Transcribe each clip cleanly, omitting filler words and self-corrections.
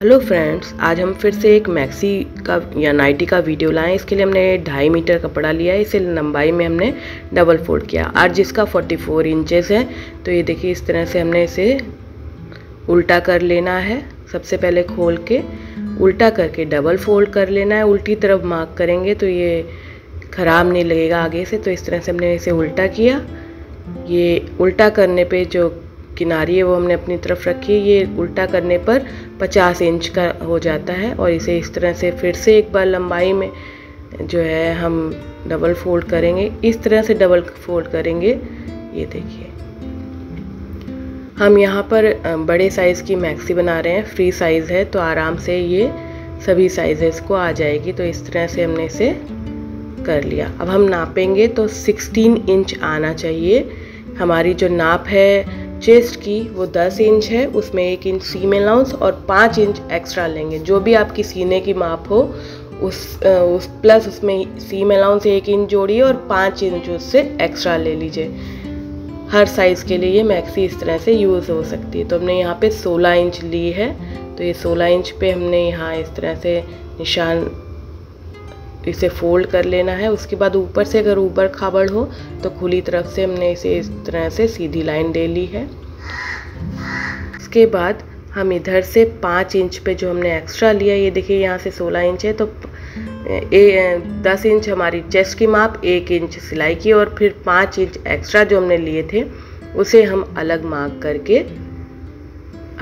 Hello friends, आज हम फिर से एक मैक्सी का या नाइटी का वीडियो लाएं। इसके लिए हमने 2.5 मीटर कपड़ा लिया है। इसे लंबाई में हमने डबल फोल्ड किया और जिसका 44 इंचेस है। तो ये देखिए, इस तरह से हमने इसे उल्टा कर लेना है। सबसे पहले खोल के उल्टा करके डबल फोल्ड कर लेना है। उल्टी तरफ मार्क करेंगे तो ये ख़राब नहीं लगेगा आगे से। तो इस तरह से हमने इसे उल्टा किया। ये उल्टा करने पे जो किनारी है वो हमने अपनी तरफ रखी है। ये उल्टा करने पर 50 इंच का हो जाता है। और इसे इस तरह से फिर से एक बार लंबाई में जो है हम डबल फोल्ड करेंगे। इस तरह से डबल फोल्ड करेंगे। ये देखिए, हम यहाँ पर बड़े साइज़ की मैक्सी बना रहे हैं। फ्री साइज़ है तो आराम से ये सभी साइजेस को आ जाएगी। तो इस तरह से हमने इसे कर लिया। अब हम नापेंगे तो 16 इंच आना चाहिए। हमारी जो नाप है चेस्ट की वो 10 इंच है। उसमें 1 इंच सीम अलाउंस और 5 इंच एक्स्ट्रा लेंगे। जो भी आपकी सीने की माप हो उस प्लस उसमें सीम अलाउंस 1 इंच जोड़िए और 5 इंच उससे एक्स्ट्रा ले लीजिए। हर साइज़ के लिए ये मैक्सी इस तरह से यूज़ हो सकती है। तो हमने यहाँ पे 16 इंच ली है। तो ये 16 इंच पे हमने यहाँ इस तरह से निशान इसे फोल्ड कर लेना है। उसके बाद ऊपर से अगर ऊपर खाबड़ हो तो खुली तरफ से हमने इसे इस तरह से सीधी लाइन दे ली है। इसके बाद हम इधर से 5 इंच पे जो हमने एक्स्ट्रा लिया, ये देखिए यहाँ से 16 इंच है तो 10 इंच हमारी चेस्ट की माप, 1 इंच सिलाई की और फिर 5 इंच एक्स्ट्रा जो हमने लिए थे उसे हम अलग मार्क करके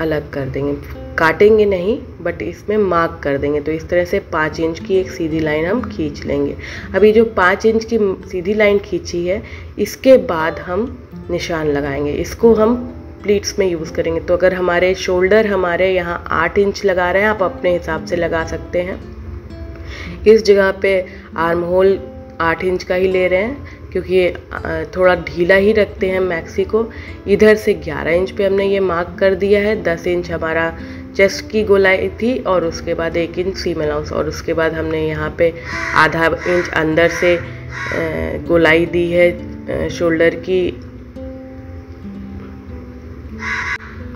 अलग कर देंगे। काटेंगे नहीं बट इसमें मार्क कर देंगे। तो इस तरह से 5 इंच की एक सीधी लाइन हम खींच लेंगे। अभी जो 5 इंच की सीधी लाइन खींची है इसके बाद हम निशान लगाएंगे। इसको हम प्लीट्स में यूज़ करेंगे। तो अगर हमारे शोल्डर हमारे यहाँ 8 इंच लगा रहे हैं, आप अपने हिसाब से लगा सकते हैं। इस जगह पे आर्म होल 8 इंच का ही ले रहे हैं क्योंकि ये थोड़ा ढीला ही रखते हैं मैक्सी को। इधर से 11 इंच पे हमने ये मार्क कर दिया है। 10 इंच हमारा चेस्ट की गोलाई थी और उसके बाद 1 इंच सीम अलाउंस और उसके बाद हमने यहाँ पे आधा इंच अंदर से गोलाई दी है शोल्डर की,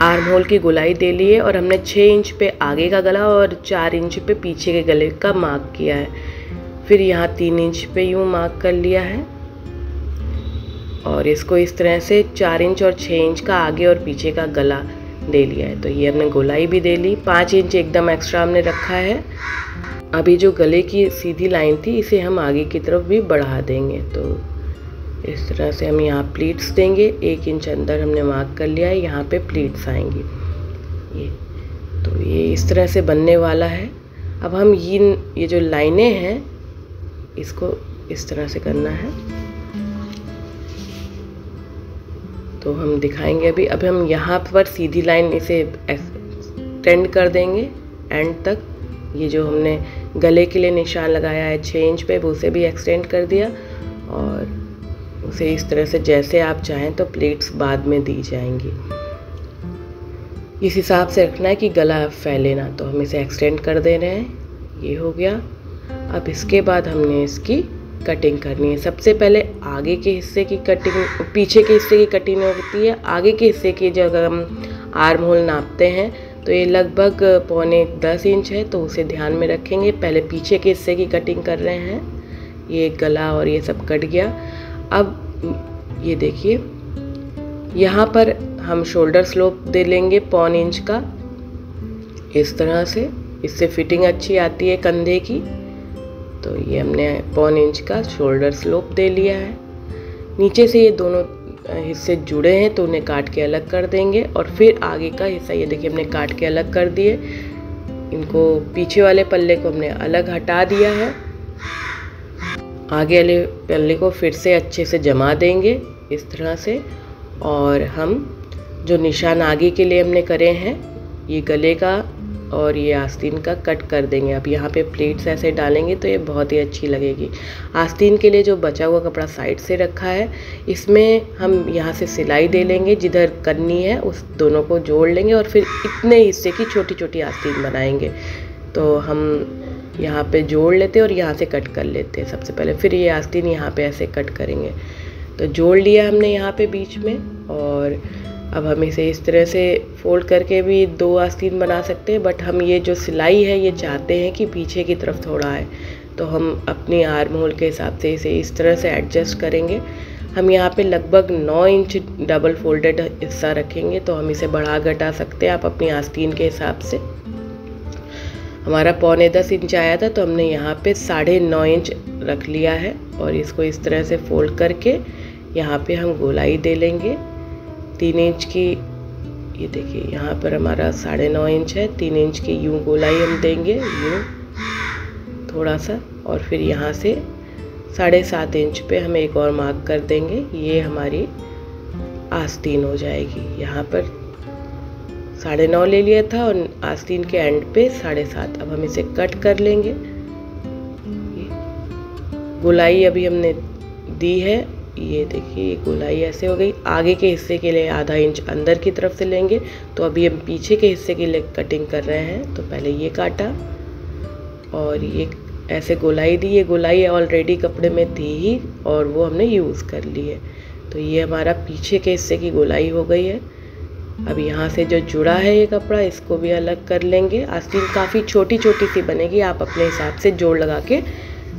आर्म होल की गोलाई दे ली है। और हमने 6 इंच पे आगे का गला और 4 इंच पे पीछे के गले का मार्क किया है। फिर यहाँ 3 इंच पे यूँ मार्क कर लिया है और इसको इस तरह से 4 इंच और 6 इंच का आगे और पीछे का गला दे लिया है। तो ये हमने गोलाई भी दे ली। 5 इंच एकदम एक्स्ट्रा हमने रखा है। अभी जो गले की सीधी लाइन थी इसे हम आगे की तरफ भी बढ़ा देंगे। तो इस तरह से हम यहाँ प्लीट्स देंगे। 1 इंच अंदर हमने मार्क कर लिया है, यहाँ पे प्लीट्स आएंगी। ये इस तरह से बनने वाला है। अब हम ये जो लाइनें हैं इसको इस तरह से करना है। तो हम दिखाएंगे अभी हम यहाँ पर सीधी लाइन इसे एक्सटेंड कर देंगे एंड तक। ये जो हमने गले के लिए निशान लगाया है 6 इंच पे वो उसे भी एक्सटेंड कर दिया और उसे इस तरह से जैसे आप चाहें तो प्लेट्स बाद में दी जाएंगी। इस हिसाब से रखना है कि गला फैले ना। तो हम इसे एक्सटेंड कर दे रहे हैं। ये हो गया। अब इसके बाद हमने इसकी कटिंग करनी है। सबसे पहले आगे के हिस्से की कटिंग, पीछे के हिस्से की कटिंग होती है। आगे के हिस्से की जगह हम आर्म होल नापते हैं तो ये लगभग 9.25 इंच है। तो उसे ध्यान में रखेंगे। पहले पीछे के हिस्से की कटिंग कर रहे हैं। ये गला और ये सब कट गया। अब ये देखिए, यहाँ पर हम शोल्डर स्लोप दे लेंगे 0.25 इंच का इस तरह से। इससे फिटिंग अच्छी आती है कंधे की। तो ये हमने 0.25 इंच का शोल्डर स्लोप दे लिया है। नीचे से ये दोनों हिस्से जुड़े हैं तो उन्हें काट के अलग कर देंगे। और फिर आगे का हिस्सा ये देखिए हमने काट के अलग कर दिए। इनको पीछे वाले पल्ले को हमने अलग हटा दिया है। आगे वाले पल्ले को फिर से अच्छे से जमा देंगे इस तरह से। और हम जो निशान आगे के लिए हमने करे हैं ये गले का और ये आस्तीन का कट कर देंगे। अब यहाँ पे प्लेट्स ऐसे डालेंगे तो ये बहुत ही अच्छी लगेगी। आस्तीन के लिए जो बचा हुआ कपड़ा साइड से रखा है इसमें हम यहाँ से सिलाई दे लेंगे। जिधर करनी है उस दोनों को जोड़ लेंगे और फिर इतने हिस्से की छोटी छोटी आस्तीन बनाएंगे। तो हम यहाँ पे जोड़ लेते और यहाँ से कट कर लेते हैं सबसे पहले। फिर ये आस्तीन यहाँ पे ऐसे कट करेंगे। तो जोड़ लिया हमने यहाँ पे बीच में। और अब हम इसे इस तरह से फोल्ड करके भी 2 आस्तीन बना सकते हैं, बट हम ये जो सिलाई है ये चाहते हैं कि पीछे की तरफ थोड़ा है, तो हम अपनी आर्म होल के हिसाब से इसे इस तरह से एडजस्ट करेंगे। हम यहाँ पे लगभग 9 इंच डबल फोल्डेड हिस्सा रखेंगे, तो हम इसे बढ़ा घटा सकते हैं आप अपनी आस्तीन के हिसाब से। हमारा 9.25 इंच आया था, तो हमने यहाँ पे 9.5 इंच रख लिया है और इसको इस तरह से फोल्ड करके यहाँ पे हम गोलाई दे लेंगे 3 इंच की। ये देखिए यहाँ पर हमारा 9.5 इंच है, 3 इंच की यूँ गोलाई हम देंगे, यूँ थोड़ा सा, और फिर यहाँ से 7.5 इंच पे हम एक और मार्क कर देंगे। ये हमारी आस्तीन हो जाएगी। यहाँ पर 9.5 ले लिया था और आस्तीन के एंड पे 7.5। अब हम इसे कट कर लेंगे। गोलाई अभी हमने दी है, ये देखिए गोलाई ऐसे हो गई। आगे के हिस्से के लिए आधा इंच अंदर की तरफ से लेंगे, तो अभी हम पीछे के हिस्से के लिए कटिंग कर रहे हैं। तो पहले ये काटा और ये ऐसे गोलाई दी। ये गोलाई ऑलरेडी कपड़े में थी ही और वो हमने यूज़ कर ली है। तो ये हमारा पीछे के हिस्से की गोलाई हो गई है। अब यहाँ से जो जुड़ा है ये कपड़ा, इसको भी अलग कर लेंगे। आस्तीन काफ़ी छोटी छोटी सी बनेगी, आप अपने हिसाब से जोड़ लगा के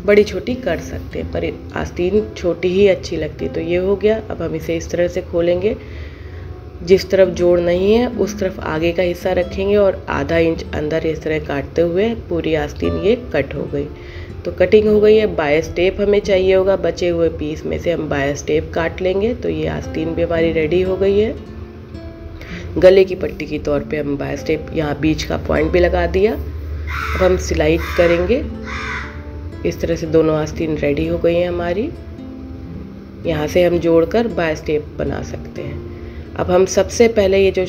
बड़ी छोटी कर सकते हैं, पर आस्तीन छोटी ही अच्छी लगती है। तो ये हो गया। अब हम इसे इस तरह से खोलेंगे, जिस तरफ जोड़ नहीं है उस तरफ आगे का हिस्सा रखेंगे और आधा इंच अंदर इस तरह काटते हुए पूरी आस्तीन ये कट हो गई। तो कटिंग हो गई है। बायस टेप हमें चाहिए होगा, बचे हुए पीस में से हम बायस टेप काट लेंगे। तो ये आस्तीन भी हमारी रेडी हो गई है। गले की पट्टी के तौर पे हम बायस टेप यहाँ बीच का पॉइंट भी लगा दिया। अब हम सिलाई करेंगे। इस तरह से दोनों आस्तीन रेडी हो गई हैं हमारी। यहाँ से हम जोड़कर बायस टेप बना सकते हैं। अब हम सबसे पहले ये जो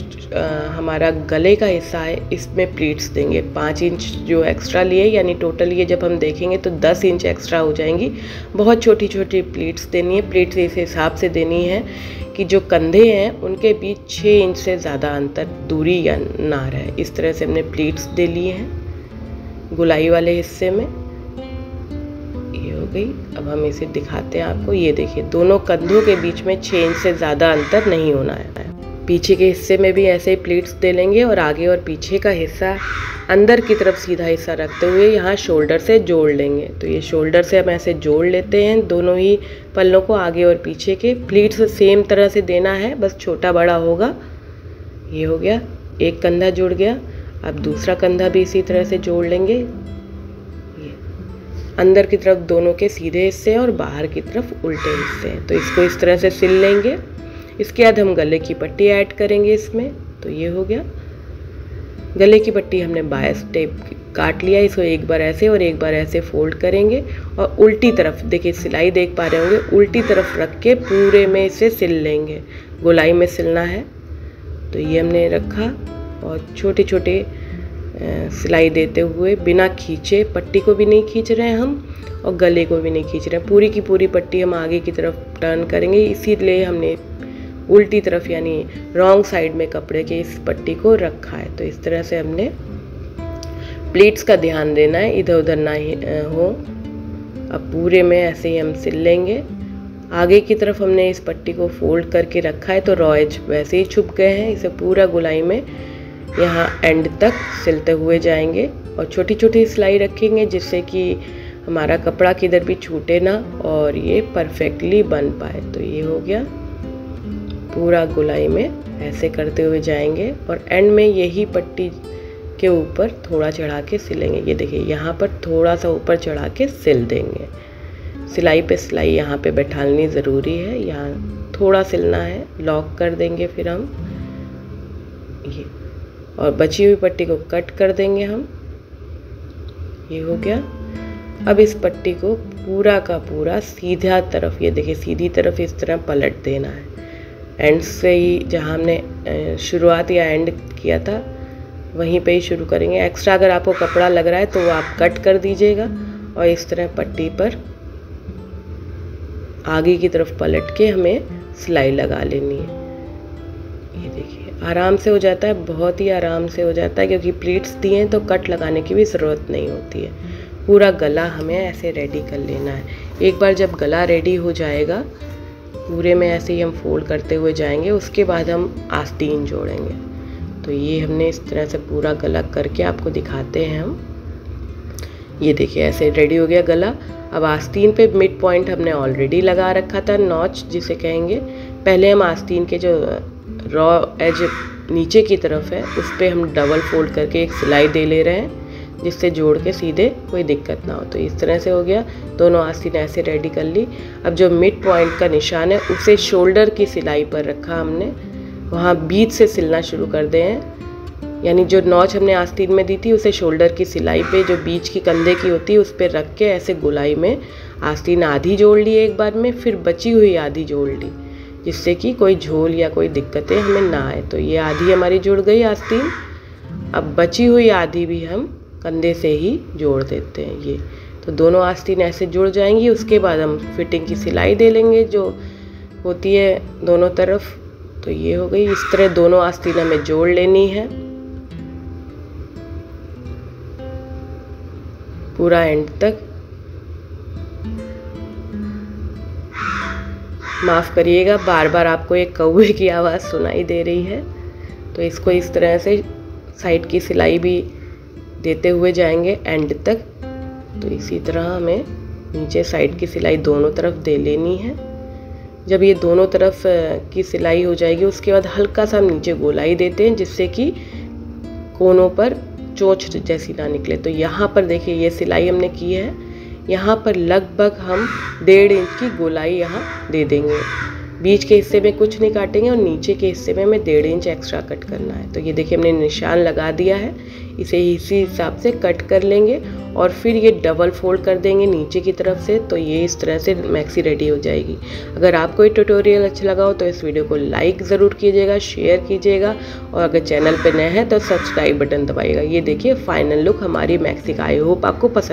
हमारा गले का हिस्सा है इसमें प्लीट्स देंगे। 5 इंच जो एक्स्ट्रा लिए, यानी टोटल ये जब हम देखेंगे तो 10 इंच एक्स्ट्रा हो जाएंगी। बहुत छोटी छोटी प्लीट्स देनी है। प्लीट्स इस हिसाब से देनी है कि जो कंधे हैं उनके बीच 6 इंच से ज़्यादा अंतर दूरी या ना रहे। इस तरह से हमने प्लीट्स दे लिए हैं गुलाई वाले हिस्से में। ये हो गई। अब हम इसे दिखाते हैं आपको। ये देखिए दोनों कंधों के बीच में 6 इंच से ज़्यादा अंतर नहीं होना है। पीछे के हिस्से में भी ऐसे ही प्लीट्स दे लेंगे और आगे और पीछे का हिस्सा अंदर की तरफ सीधा हिस्सा रखते हुए यहाँ शोल्डर से जोड़ लेंगे। तो ये शोल्डर से हम ऐसे जोड़ लेते हैं दोनों ही पल्लों को, आगे और पीछे के। प्लीट्स सेम तरह से देना है, बस छोटा बड़ा होगा। ये हो गया, एक कंधा जुड़ गया। अब दूसरा कंधा भी इसी तरह से जोड़ लेंगे। ये अंदर की तरफ दोनों के सीधे हिस्से और बाहर की तरफ उल्टे हिस्से हैं। तो इसको इस तरह से सिल लेंगे। इसके बाद हम गले की पट्टी ऐड करेंगे इसमें। तो ये हो गया। गले की पट्टी हमने बायस टेप काट लिया। इसको एक बार ऐसे और एक बार ऐसे फोल्ड करेंगे और उल्टी तरफ, देखिए सिलाई देख पा रहे होंगे, उल्टी तरफ रख के पूरे में इसे सिल लेंगे। गोलाई में सिलना है। तो ये हमने रखा और छोटे छोटे सिलाई देते हुए बिना खींचे, पट्टी को भी नहीं खींच रहे हैं हम और गले को भी नहीं खींच रहे हैं। पूरी की पूरी पट्टी हम आगे की तरफ टर्न करेंगे, इसीलिए हमने उल्टी तरफ यानी रॉन्ग साइड में कपड़े के इस पट्टी को रखा है। तो इस तरह से हमने प्लीट्स का ध्यान देना है, इधर उधर ना हो। अब पूरे में ऐसे ही हम सिल लेंगे। आगे की तरफ हमने इस पट्टी को फोल्ड करके रखा है तो रॉ एज वैसे ही छुप गए हैं। इसे पूरा गोलाई में यहाँ एंड तक सिलते हुए जाएंगे और छोटी छोटी सिलाई रखेंगे जिससे कि हमारा कपड़ा किधर भी छूटे ना और ये परफेक्टली बन पाए। तो ये हो गया। पूरा गोलाई में ऐसे करते हुए जाएंगे और एंड में यही पट्टी के ऊपर थोड़ा चढ़ा के सिलेंगे। ये देखिए यहाँ पर थोड़ा सा ऊपर चढ़ा के सिल देंगे। सिलाई पे सिलाई यहाँ पे बैठालनी ज़रूरी है, यहाँ थोड़ा सिलना है। लॉक कर देंगे फिर हम ये, और बची हुई पट्टी को कट कर देंगे हम। ये हो गया। अब इस पट्टी को पूरा का पूरा सीधा तरफ, ये देखिए सीधी तरफ इस तरह पलट देना है। एंड से ही जहाँ हमने शुरुआत या एंड किया था वहीं पे ही शुरू करेंगे। एक्स्ट्रा अगर आपको कपड़ा लग रहा है तो वो आप कट कर दीजिएगा और इस तरह पट्टी पर आगे की तरफ पलट के हमें सिलाई लगा लेनी है। ये देखिए आराम से हो जाता है, बहुत ही आराम से हो जाता है क्योंकि प्लीट्स दिए हैं तो कट लगाने की भी ज़रूरत नहीं होती है। पूरा गला हमें ऐसे रेडी कर लेना है। एक बार जब गला रेडी हो जाएगा, पूरे में ऐसे ही हम फोल्ड करते हुए जाएंगे। उसके बाद हम आस्तीन जोड़ेंगे। तो ये हमने इस तरह से पूरा गला करके आपको दिखाते हैं हम। ये देखिए ऐसे रेडी हो गया गला। अब आस्तीन पे मिड पॉइंट हमने ऑलरेडी लगा रखा था, नॉच जिसे कहेंगे। पहले हम आस्तीन के जो रॉ एज नीचे की तरफ है उस पर हम डबल फोल्ड करके एक सिलाई दे ले रहे हैं, जिससे जोड़ के सीधे कोई दिक्कत ना हो। तो इस तरह से हो गया, दोनों आस्तीन ऐसे रेडी कर ली। अब जो मिड पॉइंट का निशान है उसे शोल्डर की सिलाई पर रखा हमने, वहाँ बीच से सिलना शुरू कर दे हैं। यानी जो नॉच हमने आस्तीन में दी थी उसे शोल्डर की सिलाई पे जो बीच की कंधे की होती है उस पर रख के ऐसे गोलाई में आस्तीन आधी जोड़ ली एक बार में, फिर बची हुई आधी जोड़ ली, जिससे कि कोई झोल या कोई दिक्कतें हमें ना आए। तो ये आधी हमारी जुड़ गई आस्तीन। अब बची हुई आधी भी हम कंधे से ही जोड़ देते हैं। ये तो दोनों आस्तीन ऐसे जुड़ जाएंगी। उसके बाद हम फिटिंग की सिलाई दे लेंगे जो होती है दोनों तरफ। तो ये हो गई। इस तरह दोनों आस्तीन हमें जोड़ लेनी है पूरा एंड तक। माफ़ करिएगा, बार बार आपको एक कौवे की आवाज़ सुनाई दे रही है। तो इसको इस तरह से साइड की सिलाई भी देते हुए जाएंगे एंड तक। तो इसी तरह हमें नीचे साइड की सिलाई दोनों तरफ दे लेनी है। जब ये दोनों तरफ की सिलाई हो जाएगी उसके बाद हल्का सा हम नीचे गोलाई देते हैं, जिससे कि कोनों पर चोंच जैसी ना निकले। तो यहाँ पर देखिए ये सिलाई हमने की है, यहाँ पर लगभग हम 1.5 इंच की गोलाई यहाँ दे देंगे। बीच के हिस्से में कुछ नहीं काटेंगे और नीचे के हिस्से में हमें 1.5 इंच एक्स्ट्रा कट करना है। तो ये देखिए हमने निशान लगा दिया है, इसे इसी हिसाब से कट कर लेंगे और फिर ये डबल फोल्ड कर देंगे नीचे की तरफ से। तो ये इस तरह से मैक्सी रेडी हो जाएगी। अगर आपको ये ट्यूटोरियल अच्छा लगा हो तो इस वीडियो को लाइक ज़रूर कीजिएगा, शेयर कीजिएगा और अगर चैनल पर नए हैं तो सब्सक्राइब बटन दबाइएगा। ये देखिए फाइनल लुक हमारी मैक्सी का। आई होप आपको पसंद